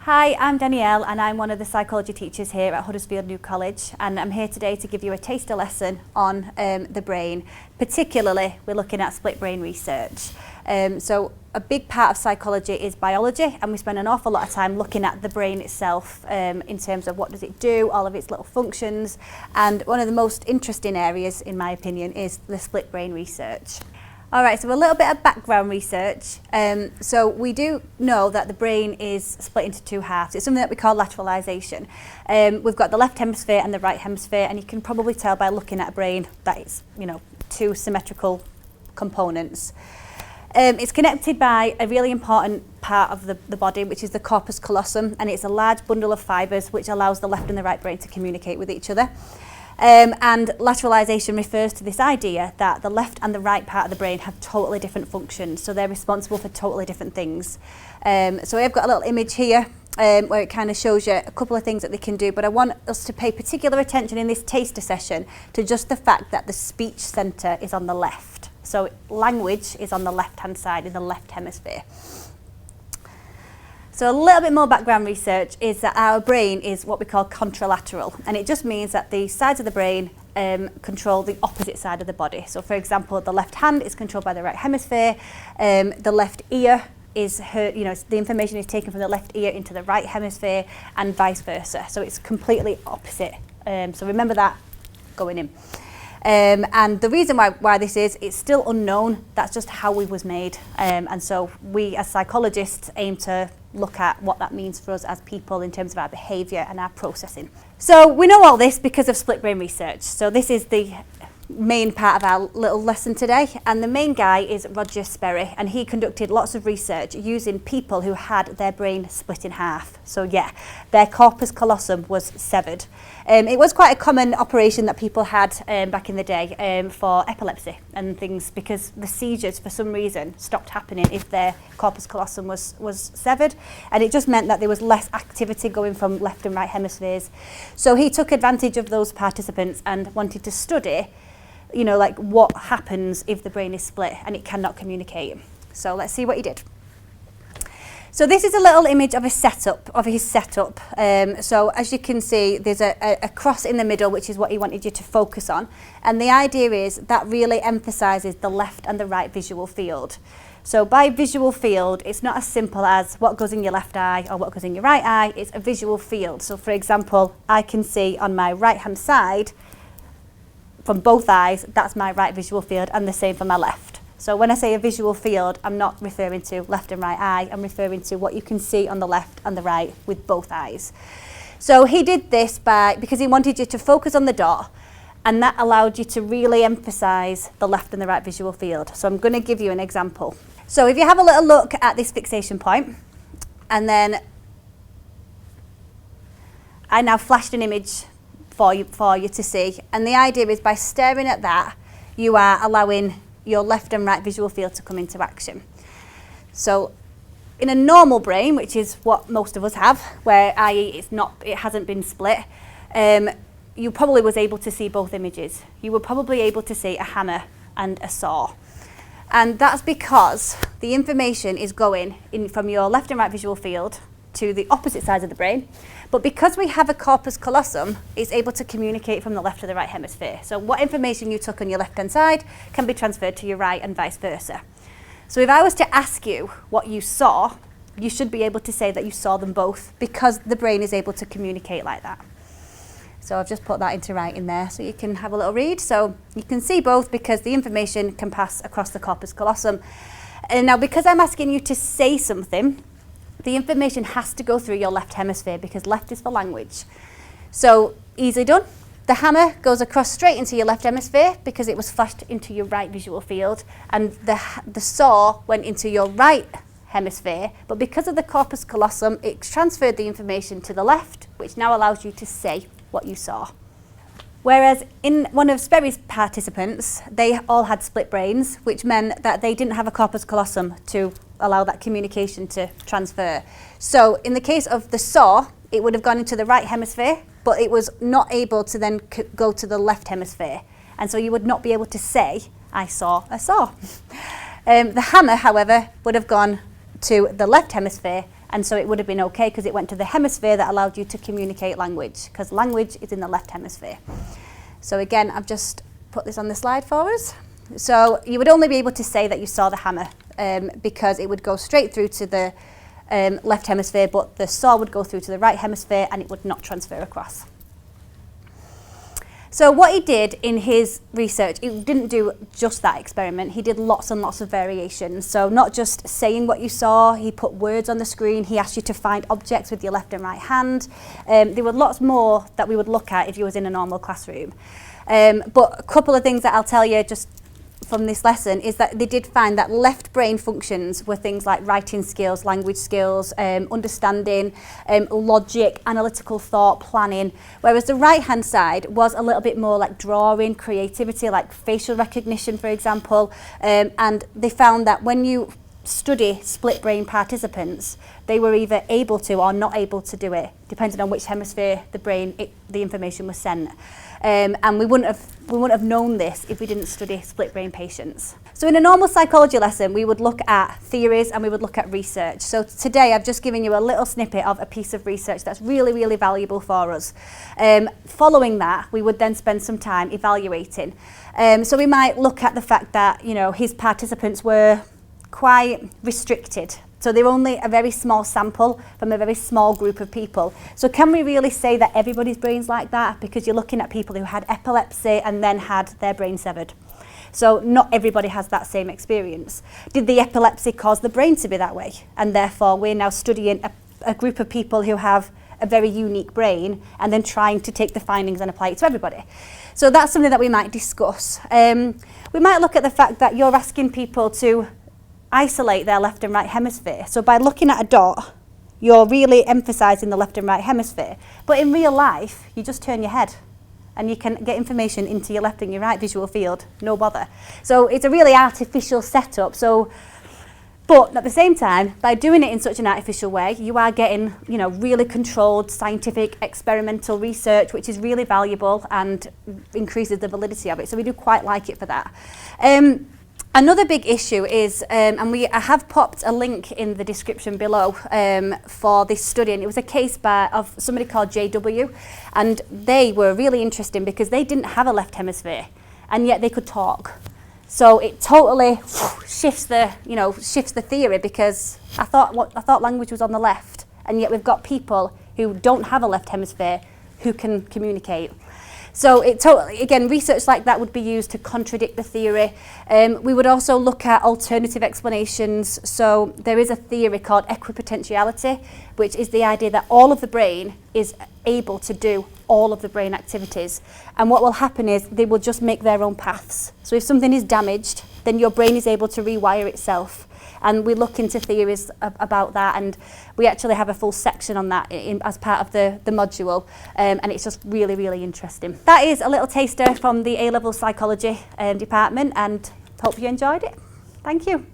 Hi, I'm Danielle and I'm one of the psychology teachers here at Huddersfield New College, and I'm here today to give you a taster lesson on the brain. Particularly, we're looking at split brain research. So a big part of psychology is biology, and we spend an awful lot of time looking at the brain itself in terms of what does it do, all of its little functions, and one of the most interesting areas, in my opinion, is the split brain research. All right, so a little bit of background research. So we do know that the brain is split into two halves. It's something that we call lateralization. We've got the left hemisphere and the right hemisphere, and you can probably tell by looking at a brain that it's, two symmetrical components. It's connected by a really important part of the body, which is the corpus callosum, and it's a large bundle of fibres which allows the left and the right brain to communicate with each other. And lateralization refers to this idea that the left and the right part of the brain have totally different functions, so they're responsible for totally different things. So I've got a little image here where it kind of shows you a couple of things that they can do, but I want us to pay particular attention in this taster session to just the fact that the speech centre is on the left. So language is on the left-hand side in the left hemisphere. So a little bit more background research is that our brain is what we call contralateral, and it just means that the sides of the brain control the opposite side of the body. So for example, the left hand is controlled by the right hemisphere, the left ear is heard, the information is taken from the left ear into the right hemisphere, and vice versa. So it's completely opposite. So remember that going in. And the reason why this is, it's still unknown. That's just how we was made. And so we as psychologists aim to look at what that means for us as people in terms of our behaviour and our processing. So we know all this because of split brain research. So this is the main part of our little lesson today, and the main guy is Roger Sperry, and he conducted lots of research using people who had their brain split in half. So yeah, their corpus callosum was severed. It was quite a common operation that people had back in the day for epilepsy and things, because the seizures for some reason stopped happening if their corpus callosum was severed, and it just meant that there was less activity going from left and right hemispheres. So he took advantage of those participants and wanted to study like what happens if the brain is split and it cannot communicate. So let's see what he did. So this is a little image of his setup. So as you can see, there's a cross in the middle, which is what he wanted you to focus on. And the idea is that really emphasises the left and the right visual field. So by visual field, it's not as simple as what goes in your left eye or what goes in your right eye. It's a visual field. So for example, I can see on my right-hand side, from both eyes, that's my right visual field, and the same for my left. So when I say a visual field, I'm not referring to left and right eye, I'm referring to what you can see on the left and the right with both eyes. So he did this because he wanted you to focus on the dot, and that allowed you to really emphasise the left and the right visual field. So I'm going to give you an example. So if you have a little look at this fixation point, and then I now flashed an image for you to see, and the idea is by staring at that, you are allowing your left and right visual field to come into action. So in a normal brain, which is what most of us have, where i.e. it hasn't been split, you probably was able to see both images. You were probably able to see a hammer and a saw. And that's because the information is going in from your left and right visual field to the opposite sides of the brain. But because we have a corpus callosum, it's able to communicate from the left to the right hemisphere. So what information you took on your left-hand side can be transferred to your right and vice versa. So if I was to ask you what you saw, you should be able to say that you saw them both, because the brain is able to communicate like that. So I've just put that into writing there so you can have a little read. So you can see both because the information can pass across the corpus callosum. And now because I'm asking you to say something, the information has to go through your left hemisphere, because left is for language. So easily done. The hammer goes across straight into your left hemisphere because it was flashed into your right visual field, and the saw went into your right hemisphere, but because of the corpus callosum, it transferred the information to the left, which now allows you to say what you saw. Whereas in one of Sperry's participants, they all had split brains, which meant that they didn't have a corpus callosum to allow that communication to transfer. So in the case of the saw, it would have gone into the right hemisphere, but it was not able to then go to the left hemisphere. And so you would not be able to say, I saw a saw. The hammer, however, would have gone to the left hemisphere And so it would have been okay because it went to the hemisphere that allowed you to communicate language, because language is in the left hemisphere. So again, I've just put this on the slide for us. So you would only be able to say that you saw the hammer because it would go straight through to the left hemisphere, but the saw would go through to the right hemisphere and it would not transfer across. So what he did in his research, he didn't do just that experiment, he did lots and lots of variations. So not just saying what you saw, he put words on the screen, he asked you to find objects with your left and right hand. There were lots more that we would look at if you was in a normal classroom. But a couple of things that I'll tell you just from this lesson is that they did find that left brain functions were things like writing skills, language skills, understanding, logic, analytical thought, planning, whereas the right hand side was a little bit more like drawing, creativity, like facial recognition, for example, and they found that when you study split brain participants, they were either able to or not able to do it, depending on which hemisphere the information was sent. And we wouldn't have known this if we didn't study split brain patients. So in a normal psychology lesson, we would look at theories and we would look at research. So today I've just given you a little snippet of a piece of research that's really, really valuable for us. Following that, we would then spend some time evaluating. So we might look at the fact that, you know, his participants were quite restricted. So they're only a very small sample from a very small group of people. So can we really say that everybody's brain's like that? Because you're looking at people who had epilepsy and then had their brain severed. So not everybody has that same experience. Did the epilepsy cause the brain to be that way? And therefore we're now studying a group of people who have a very unique brain and then trying to take the findings and apply it to everybody. So that's something that we might discuss. We might look at the fact that you're asking people to isolate their left and right hemisphere. So by looking at a dot, you're really emphasising the left and right hemisphere. But in real life, you just turn your head and you can get information into your left and your right visual field, no bother. So it's a really artificial setup. But at the same time, by doing it in such an artificial way, you are getting, you know, really controlled scientific experimental research, which is really valuable and increases the validity of it. So we do quite like it for that. Another big issue is, and I have popped a link in the description below for this study, and it was a case of somebody called JW, and they were really interesting because they didn't have a left hemisphere, and yet they could talk. So it totally shifts the theory, because I thought language was on the left, and yet we've got people who don't have a left hemisphere who can communicate. So again, research like that would be used to contradict the theory. We would also look at alternative explanations. So there is a theory called equipotentiality, which is the idea that all of the brain is able to do all of the brain activities. And what will happen is they will just make their own paths. So if something is damaged, then your brain is able to rewire itself. And we look into theories about that, and we actually have a full section on that as part of the module, and it's just really, really interesting. That is a little taster from the A-level psychology department, and hope you enjoyed it. Thank you.